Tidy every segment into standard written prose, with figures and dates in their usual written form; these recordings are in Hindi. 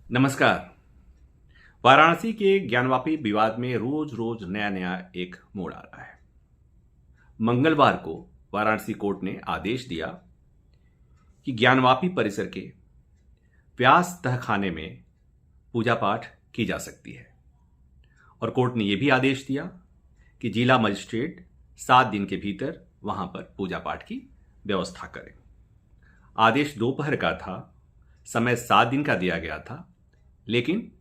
नमस्कार। वाराणसी के ज्ञानवापी विवाद में रोज रोज नया नया एक मोड़ आ रहा है। मंगलवार को वाराणसी कोर्ट ने आदेश दिया कि ज्ञानवापी परिसर के व्यास तहखाने में पूजा पाठ की जा सकती है और कोर्ट ने यह भी आदेश दिया कि जिला मजिस्ट्रेट 7 दिन के भीतर वहां पर पूजा पाठ की व्यवस्था करें। आदेश दोपहर का था, समय 7 दिन का दिया गया था, लेकिन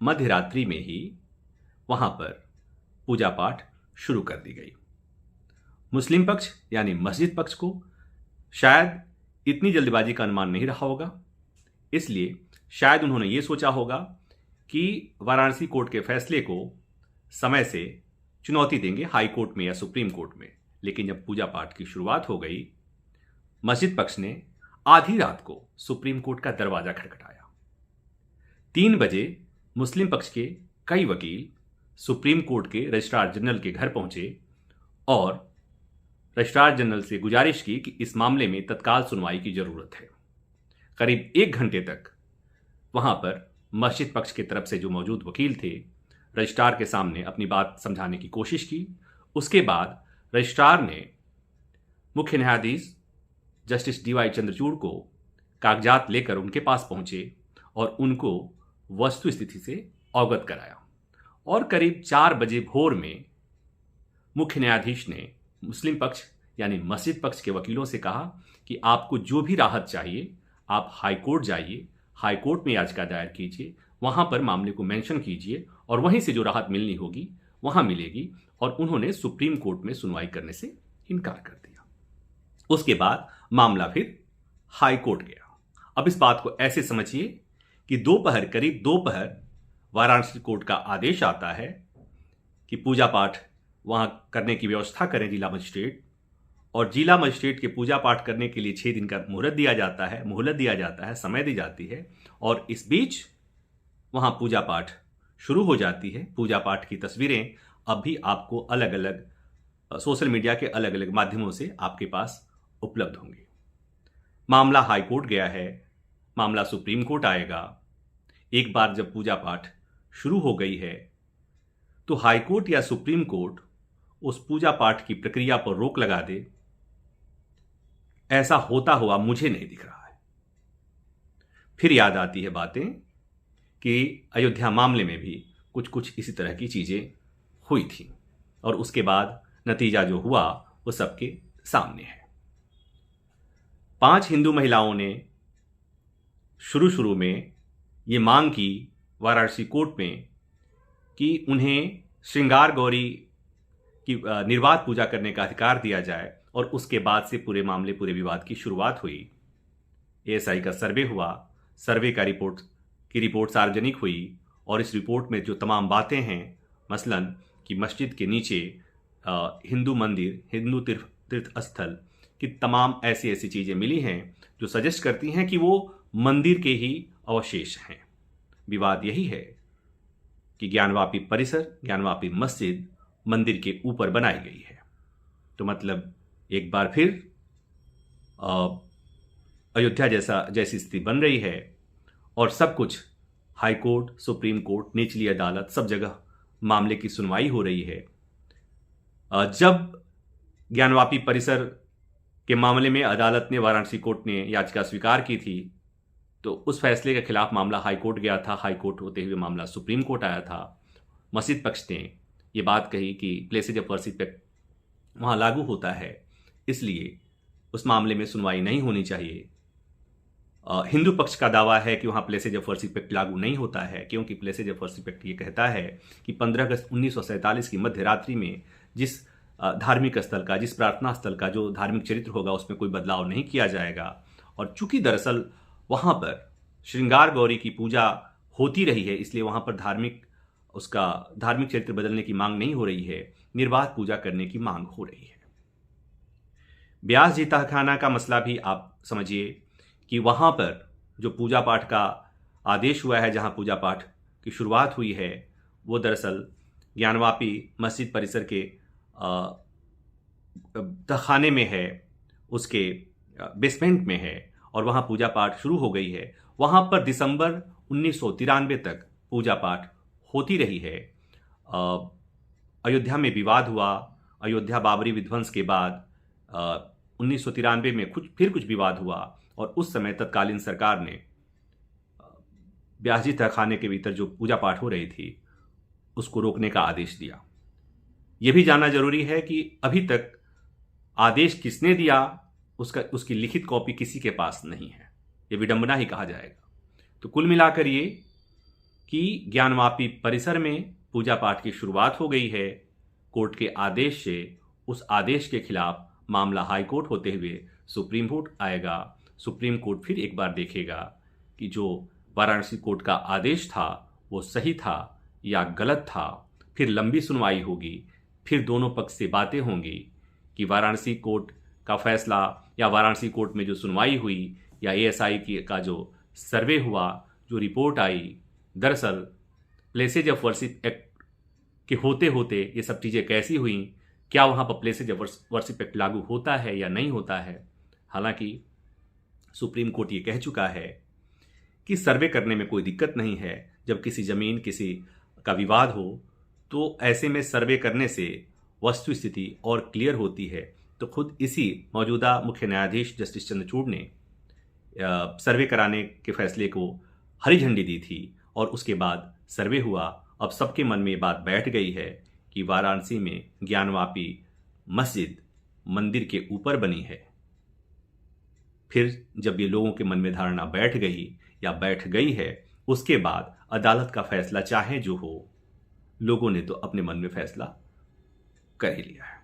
मध्य रात्रि में ही वहां पर पूजा पाठ शुरू कर दी गई। मुस्लिम पक्ष यानी मस्जिद पक्ष को शायद इतनी जल्दबाजी का अनुमान नहीं रहा होगा, इसलिए शायद उन्होंने ये सोचा होगा कि वाराणसी कोर्ट के फैसले को समय से चुनौती देंगे हाई कोर्ट में या सुप्रीम कोर्ट में। लेकिन जब पूजा पाठ की शुरुआत हो गई, मस्जिद पक्ष ने आधी रात को सुप्रीम कोर्ट का दरवाजा खटखटाया। 3 बजे मुस्लिम पक्ष के कई वकील सुप्रीम कोर्ट के रजिस्ट्रार जनरल के घर पहुंचे और रजिस्ट्रार जनरल से गुजारिश की कि इस मामले में तत्काल सुनवाई की जरूरत है। करीब 1 घंटे तक वहां पर मस्जिद पक्ष की तरफ से जो मौजूद वकील थे, रजिस्ट्रार के सामने अपनी बात समझाने की कोशिश की। उसके बाद रजिस्ट्रार ने मुख्य न्यायाधीश जस्टिस DY चंद्रचूड़ को कागजात लेकर उनके पास पहुंचे और उनको वस्तु स्थिति से अवगत कराया। और करीब 4 बजे भोर में मुख्य न्यायाधीश ने मुस्लिम पक्ष यानी मस्जिद पक्ष के वकीलों से कहा कि आपको जो भी राहत चाहिए आप हाई कोर्ट जाइए, हाई कोर्ट में याचिका दायर कीजिए, वहां पर मामले को मेंशन कीजिए और वहीं से जो राहत मिलनी होगी वहां मिलेगी। और उन्होंने सुप्रीम कोर्ट में सुनवाई करने से इनकार कर दिया। उसके बाद मामला फिर हाई कोर्ट गया। अब इस बात को ऐसे समझिए कि करीब दोपहर वाराणसी कोर्ट का आदेश आता है कि पूजा पाठ वहां करने की व्यवस्था करें जिला मजिस्ट्रेट, और जिला मजिस्ट्रेट के पूजा पाठ करने के लिए 6 दिन का मोहलत दिया जाता है, समय दी जाती है। और इस बीच वहां पूजा पाठ शुरू हो जाती है। पूजा पाठ की तस्वीरें अब भी आपको अलग अलग सोशल मीडिया के अलग अलग माध्यमों से आपके पास उपलब्ध होंगे। मामला हाई कोर्ट गया है, मामला सुप्रीम कोर्ट आएगा। एक बार जब पूजा पाठ शुरू हो गई है तो हाई कोर्ट या सुप्रीम कोर्ट उस पूजा पाठ की प्रक्रिया पर रोक लगा दे, ऐसा होता हुआ मुझे नहीं दिख रहा है। फिर याद आती है बातें कि अयोध्या मामले में भी कुछ कुछ इसी तरह की चीजें हुई थी और उसके बाद नतीजा जो हुआ वो सबके सामने है। 5 हिंदू महिलाओं ने शुरू में ये मांग की वाराणसी कोर्ट में कि उन्हें श्रृंगार गौरी की निर्बाध पूजा करने का अधिकार दिया जाए, और उसके बाद से पूरे विवाद की शुरुआत हुई। ASI का सर्वे हुआ, सर्वे का रिपोर्ट सार्वजनिक हुई और इस रिपोर्ट में जो तमाम बातें हैं, मसलन कि मस्जिद के नीचे हिंदू मंदिर, हिंदू तीर्थ स्थल की तमाम ऐसी चीजें मिली हैं जो सजेस्ट करती हैं कि वो मंदिर के ही अवशेष हैं। विवाद यही है कि ज्ञानवापी परिसर, ज्ञानवापी मस्जिद मंदिर के ऊपर बनाई गई है। तो मतलब एक बार फिर अयोध्या जैसी स्थिति बन रही है और सब कुछ हाई कोर्ट, सुप्रीम कोर्ट, निचली अदालत, सब जगह मामले की सुनवाई हो रही है। जब ज्ञानवापी परिसर के मामले में अदालत ने, वाराणसी कोर्ट ने याचिका स्वीकार की थी, तो उस फैसले के खिलाफ मामला हाई कोर्ट गया था। हाई कोर्ट होते हुए मामला सुप्रीम कोर्ट आया था। मस्जिद पक्ष ने ये बात कही कि प्लेसेज ऑफ वर्शिप एक्ट वहाँ लागू होता है, इसलिए उस मामले में सुनवाई नहीं होनी चाहिए। हिंदू पक्ष का दावा है कि वहाँ प्लेसेज ऑफ वर्शिप एक्ट लागू नहीं होता है, क्योंकि प्लेसेज ऑफ वर्शिप एक्ट ये कहता है कि 15 अगस्त 1947 की मध्य रात्रि में जिस धार्मिक स्थल का, जिस प्रार्थना स्थल का जो धार्मिक चरित्र होगा उसमें कोई बदलाव नहीं किया जाएगा। और चूंकि दरअसल वहां पर श्रृंगार गौरी की पूजा होती रही है, इसलिए वहां पर धार्मिक चरित्र बदलने की मांग नहीं हो रही है, निर्बाध पूजा करने की मांग हो रही है। ब्यास जी तहखाना का मसला भी आप समझिए कि वहां पर जो पूजा पाठ का आदेश हुआ है, जहां पूजा पाठ की शुरुआत हुई है, वो दरअसल ज्ञानवापी मस्जिद परिसर के तहखाने में है, उसके बेसमेंट में है और वहाँ पूजा पाठ शुरू हो गई है। वहाँ पर दिसंबर 1993 तक पूजा पाठ होती रही है। अयोध्या में विवाद हुआ, अयोध्या बाबरी विध्वंस के बाद 1993 में फिर कुछ विवाद हुआ और उस समय तत्कालीन सरकार ने ब्यास जी तहखाने के भीतर जो पूजा पाठ हो रही थी उसको रोकने का आदेश दिया। यह भी जानना जरूरी है कि अभी तक आदेश किसने दिया उसकी लिखित कॉपी किसी के पास नहीं है। यह विडंबना ही कहा जाएगा। तो कुल मिलाकर ये कि ज्ञानवापी परिसर में पूजा पाठ की शुरुआत हो गई है। कोर्ट के आदेश से उस आदेश के खिलाफ मामला हाई कोर्ट होते हुए सुप्रीम कोर्ट आएगा। सुप्रीम कोर्ट फिर एक बार देखेगा कि जो वाराणसी कोर्ट का आदेश था वो सही था या गलत था। फिर लंबी सुनवाई होगी, फिर दोनों पक्ष से बातें होंगी कि वाराणसी कोर्ट का फैसला या वाराणसी कोर्ट में जो सुनवाई हुई या ASI का जो सर्वे हुआ, जो रिपोर्ट आई, दरअसल प्लेसेज ऑफ वर्शिप एक्ट के होते होते ये सब चीज़ें कैसी हुई, क्या वहाँ पर प्लेसेज ऑफ वर्शिप एक्ट लागू होता है या नहीं होता है। हालांकि सुप्रीम कोर्ट ये कह चुका है कि सर्वे करने में कोई दिक्कत नहीं है। जब किसी ज़मीन किसी का विवाद हो तो ऐसे में सर्वे करने से वस्तु स्थिति और क्लियर होती है। तो खुद इसी मौजूदा मुख्य न्यायाधीश जस्टिस चंद्रचूड़ ने सर्वे कराने के फैसले को हरी झंडी दी थी और उसके बाद सर्वे हुआ। अब सबके मन में ये बात बैठ गई है कि वाराणसी में ज्ञानवापी मस्जिद मंदिर के ऊपर बनी है। फिर जब ये लोगों के मन में धारणा बैठ गई या बैठ गई है, उसके बाद अदालत का फैसला चाहे जो हो, लोगों ने तो अपने मन में फैसला कर ही लिया है।